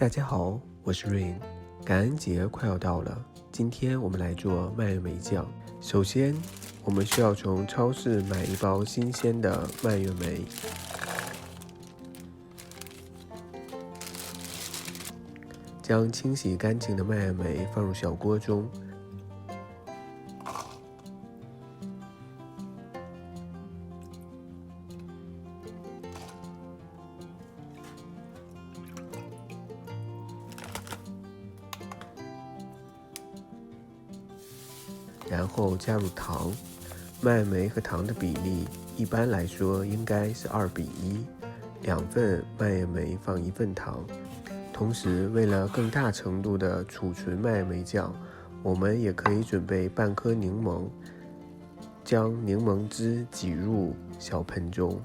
大家好，我是 Rain。感恩节快要到了，今天我们来做蔓越莓酱。首先，我们需要从超市买一包新鲜的蔓越莓，将清洗干净的蔓越莓放入小锅中，然后加入糖。蔓越莓和糖的比例一般来说应该是2:1，2份蔓越莓放1份糖。同时，为了更大程度的储存蔓越莓酱，我们也可以准备半颗柠檬，将柠檬汁挤入小盆中。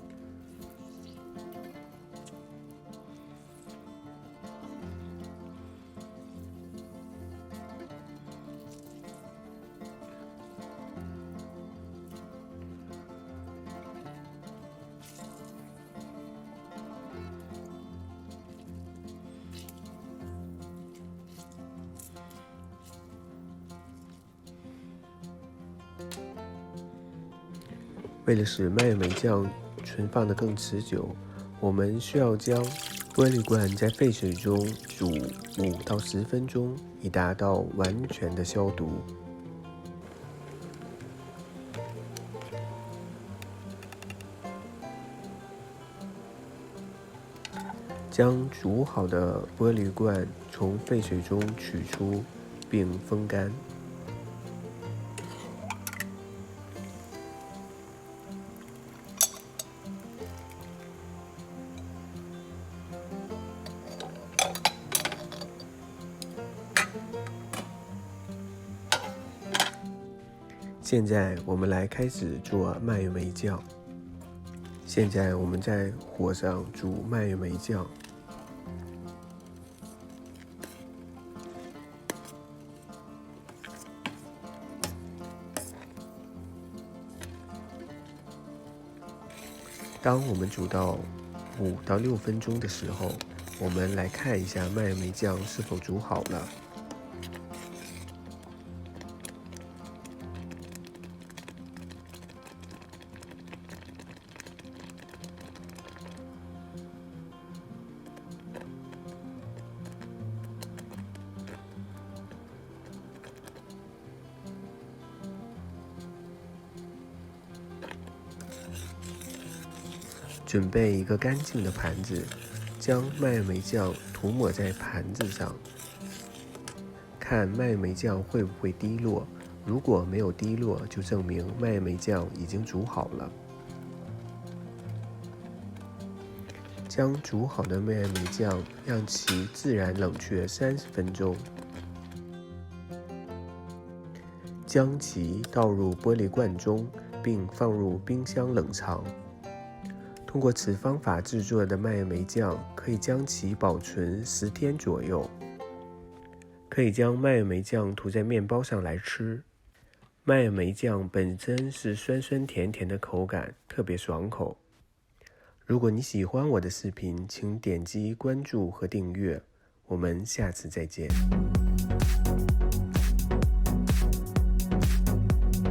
为了使蔓越莓酱存放得更持久，我们需要将玻璃罐在沸水中煮5到10分钟，以达到完全的消毒。将煮好的玻璃罐从沸水中取出，并风干。现在我们来开始做蔓越莓酱。现在我们在火上煮蔓越莓酱。当我们煮到5到6分钟的时候，我们来看一下蔓越莓酱是否煮好了。准备一个干净的盘子，将蔓越莓酱涂抹在盘子上，看蔓越莓酱会不会滴落。如果没有滴落，就证明蔓越莓酱已经煮好了。将煮好的蔓越莓酱让其自然冷却30分钟，将其倒入玻璃罐中，并放入冰箱冷藏。通过此方法制作的蔓越莓酱可以将其保存10天左右。可以将蔓越莓酱涂在面包上来吃。蔓越莓酱本身是酸酸甜甜的口感，特别爽口。如果你喜欢我的视频，请点击关注和订阅。我们下次再见。